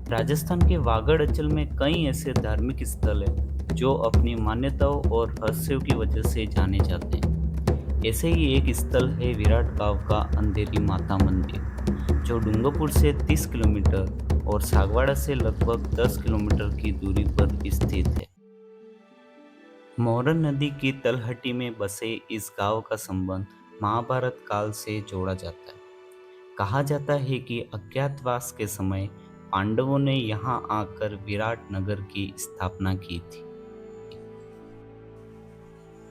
राजस्थान के वागड़ अंचल में कई ऐसे धार्मिक स्थल हैं जो अपनी मान्यताओं और रहस्यों की वजह से जाने जाते हैं। ऐसे ही एक स्थल है विराट गांव का अंधेरी माता मंदिर, जो डूंगरपुर से 30 किलोमीटर और सागवाड़ा से लगभग 10 किलोमीटर की दूरी पर स्थित है। मोरन नदी की तलहटी में बसे इस गांव का संबंध महाभारत काल से जोड़ा जाता है। कहा जाता है कि अज्ञातवास के समय पांडवों ने यहाँ आकर विराट नगर की स्थापना की थी।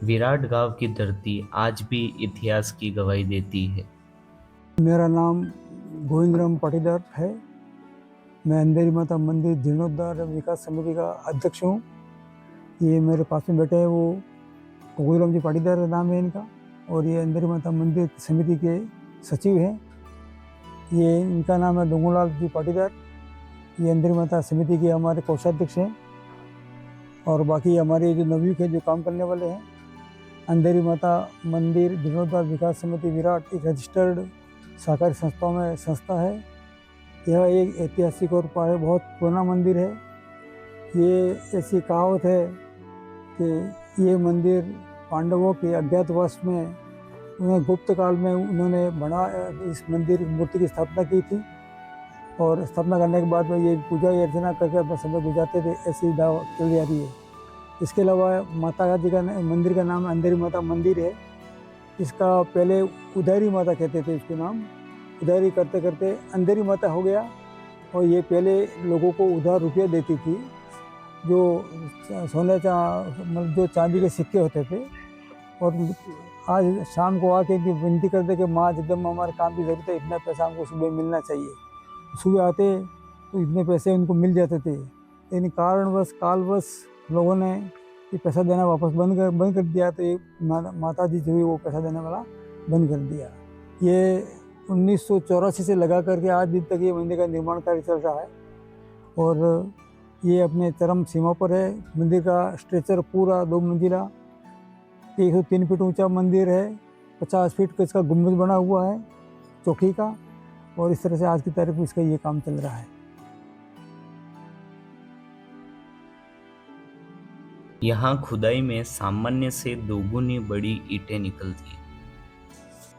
विराट गांव की धरती आज भी इतिहास की गवाही देती है। मेरा नाम गोविंदराम पाटीदार है। मैं अंधेरी माता मंदिर जीर्णोद्धार विकास समिति का अध्यक्ष हूँ। ये मेरे पास में बैठे हैं वो गोविंदराम जी पाटीदार नाम है इनका, और ये अंधेरी माता मंदिर समिति के सचिव हैं। ये इनका नाम है डोंगूलाल जी पाटीदार। ये अंधेरी माता समिति के हमारे कोषाध्यक्ष हैं, और बाकी हमारे जो नवयुवक है जो काम करने वाले हैं। अंधेरी माता मंदिर जीर्णोद्धार विकास समिति विराट एक रजिस्टर्ड सहकारी संस्थाओं में संस्था है। यह एक ऐतिहासिक और बहुत पुराना मंदिर है। ये ऐसी कहावत है कि ये मंदिर पांडवों के अज्ञातवास में उन्हें गुप्त काल में उन्होंने बना इस मंदिर मूर्ति की स्थापना की थी, और स्थापना करने के बाद में ये पूजा अर्चना करके अपना समय गुजारते थे। ऐसी दावा चल जा रही है। इसके अलावा माता जी का मंदिर का नाम अंधेरी माता मंदिर है। इसका पहले उधारी माता कहते थे, इसके नाम उधारी करते करते अंधेरी माता हो गया। और ये पहले लोगों को उधार रुपया देती थी, जो सोने मतलब जो चांदी के सिक्के होते थे। और आज शाम को आके विनती करते कि माँ जगदम्बा हमारे काम की ज़रूरत है, इतना पैसा हमको सुबह मिलना चाहिए। सुबह आते तो इतने पैसे उनको मिल जाते थे, लेकिन कालवश लोगों ने ये पैसा देना वापस बंद कर दिया। तो ये माता जी जो है वो पैसा देने वाला बंद कर दिया। ये 1984 से लगा करके आज दिन तक ये मंदिर का निर्माण कार्य चल रहा है, और ये अपने चरम सीमा पर है। मंदिर का स्ट्रक्चर पूरा 2 मंजिला 103 फीट ऊंचा मंदिर है। 50 फीट का इसका गुम्बद बना हुआ है चौकी का, और इस तरह से आज की तारीख में इसका ये काम चल रहा है। यहाँ खुदाई में सामान्य से दोगुनी बड़ी ईंटें निकलती हैं।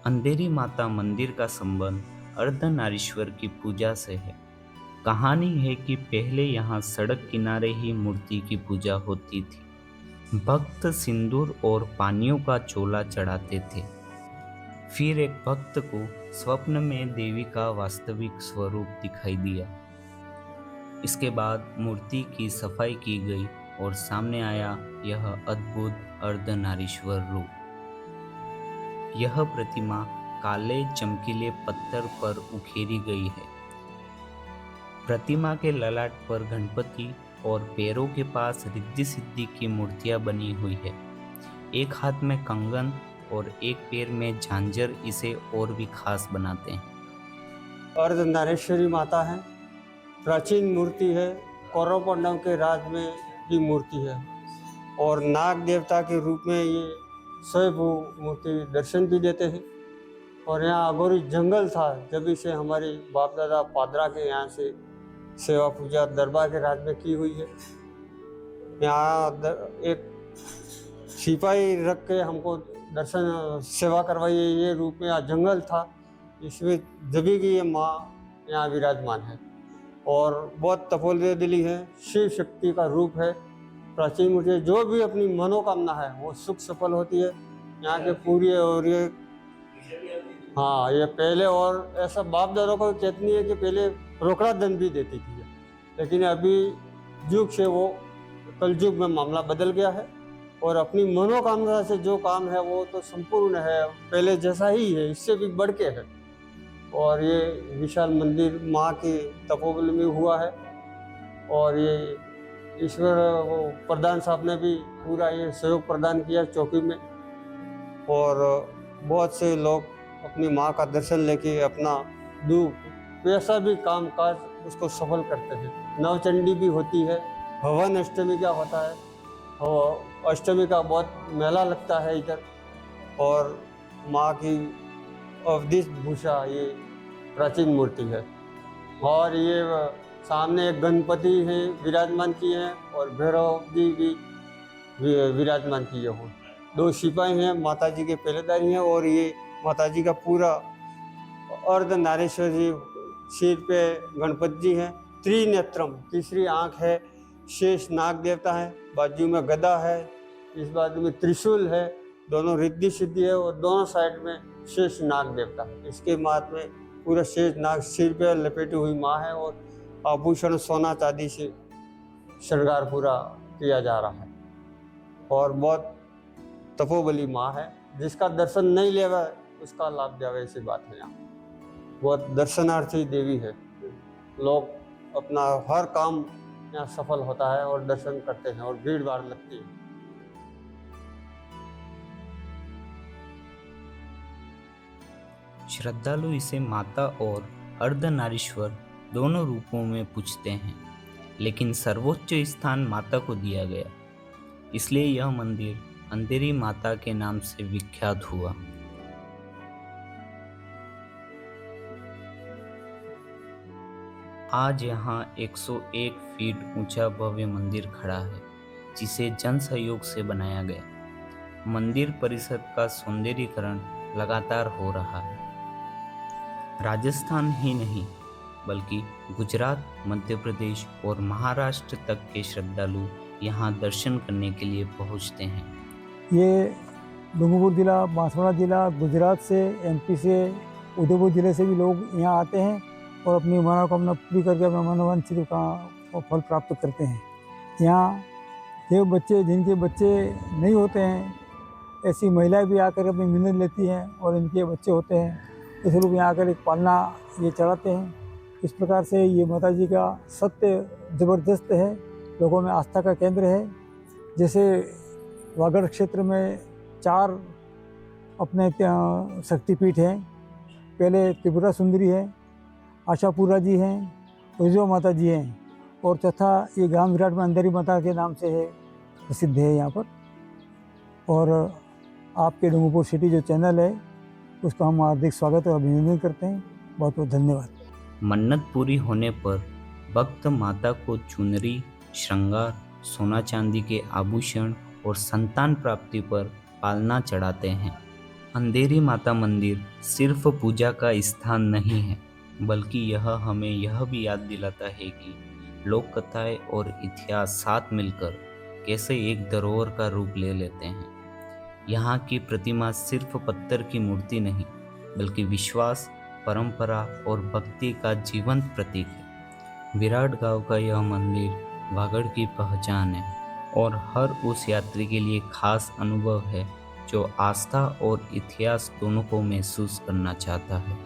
अंधेरी माता मंदिर का संबंध अर्धनारीश्वर की पूजा से है। कहानी है कि पहले यहाँ सड़क किनारे ही मूर्ति की पूजा होती थी। भक्त सिंदूर और पानियों का चोला चढ़ाते थे। फिर एक भक्त को स्वप्न में देवी का वास्तविक स्वरूप दिखाई दिया। इसके बाद मूर्ति की सफाई की गई और सामने आया यह अद्भुत अर्धनारीश्वर रूप। यह प्रतिमा काले चमकीले पत्थर पर उकेरी गई है। प्रतिमा के ललाट पर गणपति और पैरों के पास रिद्धि सिद्धि की मूर्तियां बनी हुई है। एक हाथ में कंगन और एक पैर में झांझर इसे और भी खास बनाते हैं। अर्धनारीश्वरी माता है, प्राचीन मूर्ति है। कौरव पांडव के राज में की मूर्ति है, और नाग देवता के रूप में ये स्वयं मूर्ति दर्शन भी देते हैं। और यहाँ अघोरी जंगल था, जब से हमारे बाप दादा पादरा के यहाँ से सेवा पूजा दरबार के राज में की हुई है। यहाँ एक सिपाही रख के हमको दर्शन सेवा करवाई है। ये रूप में यहाँ जंगल था, इसमें जभी की ये माँ यहाँ विराजमान है, और बहुत तपोल्य दिली है। शिव शक्ति का रूप है। प्राचीन मूर्ति जो भी अपनी मनोकामना है वो सुख सफल होती है यहाँ के पूरी। और ये हाँ, ये पहले और ऐसा बाप दादा को कहती है कि पहले रोकड़ा दंड भी देती थी, लेकिन अभी युग से वो कलयुग में मामला बदल गया है, और अपनी मनोकामना से जो काम है वो तो संपूर्ण है, पहले जैसा ही है, इससे भी बढ़ के है। और ये विशाल मंदिर माँ की तपोबल में हुआ है, और ये ईश्वर वो प्रधान साहब ने भी पूरा ये सहयोग प्रदान किया चौकी में। और बहुत से लोग अपनी माँ का दर्शन लेके अपना वैसा भी काम काज उसको सफल करते हैं। नवचंडी भी होती है, हवन अष्टमी का होता है, और अष्टमी का बहुत मेला लगता है इधर। और माँ की अवधि भूषा ये प्राचीन मूर्ति है, और ये सामने एक गणपति है विराजमान किए हैं और भैरव जी भी विराजमान किए हो। 2 सिपाही हैं, माता जी के पहरेदारी हैं और ये माता जी का पूरा अर्धनारीश्वरी सिर पे गणपति जी हैं। त्रिनेत्रम, तीसरी आंख है, शेष नाग देवता है, बाजू में गदा है, इस बाजू में त्रिशूल है, दोनों रिद्धि सिद्धि है और दोनों साइड में शेष नाग देवता है। इसके माथ में पूरा शेष नाग सिर पे लपेटी हुई माँ है और आभूषण सोना चांदी से श्रृंगार पूरा किया जा रहा है और बहुत तपोबली माँ है। जिसका दर्शन नहीं लेवा उसका लाभ देवा, ऐसी बात है। यहाँ बहुत दर्शनार्थी देवी है, लोग अपना हर काम यहाँ सफल होता है और दर्शन करते हैं और भीड़ भाड़ लगती है। श्रद्धालु इसे माता और अर्धनारीश्वर दोनों रूपों में पूजते हैं, लेकिन सर्वोच्च स्थान माता को दिया गया, इसलिए यह मंदिर अंधेरी माता के नाम से विख्यात हुआ। आज यहाँ 101 फीट ऊंचा भव्य मंदिर खड़ा है, जिसे जन सहयोग से बनाया गया। मंदिर परिसर का सौंदर्यीकरण लगातार हो रहा है। राजस्थान ही नहीं बल्कि गुजरात, मध्य प्रदेश और महाराष्ट्र तक के श्रद्धालु यहाँ दर्शन करने के लिए पहुँचते हैं। ये डूंगरपुर जिला, बांसवाड़ा जिला, गुजरात से, एमपी से, उदयपुर जिले से भी लोग यहाँ आते हैं और अपनी मनोकामना पूरी करके अपना मनोवांछित का फल प्राप्त करते हैं। यहाँ ये बच्चे जिनके बच्चे नहीं होते हैं, ऐसी महिलाएं भी आकर अपनी मिन्नत लेती हैं और इनके बच्चे होते हैं, इस लोग यहाँ आकर एक पालना ये चढ़ाते हैं। इस प्रकार से ये माता जी का सत्य ज़बरदस्त है, लोगों में आस्था का केंद्र है। जैसे वागड़ क्षेत्र में 4 अपने शक्तिपीठ हैं। पहले त्रिपुरा सुंदरी है, आशापुरा जी हैं, उज्जव माता जी हैं और चौथा ये ग्राम विराट में अंधेरी माता के नाम से है, प्रसिद्ध है यहाँ पर। और आपके डूंगरपुर सिटी जो चैनल है उसका हम हार्दिक स्वागत और अभिनंदन करते हैं। बहुत बहुत धन्यवाद। मन्नत पूरी होने पर भक्त माता को चुनरी, श्रृंगार, सोना चांदी के आभूषण और संतान प्राप्ति पर पालना चढ़ाते हैं। अंधेरी माता मंदिर सिर्फ पूजा का स्थान नहीं है, बल्कि यह हमें यह भी याद दिलाता है कि लोक कथाएं और इतिहास साथ मिलकर कैसे एक धरोहर का रूप ले लेते हैं। यहाँ की प्रतिमा सिर्फ पत्थर की मूर्ति नहीं, बल्कि विश्वास, परंपरा और भक्ति का जीवंत प्रतीक है। विराट गांव का यह मंदिर वागड़ की पहचान है और हर उस यात्री के लिए खास अनुभव है जो आस्था और इतिहास दोनों को महसूस करना चाहता है।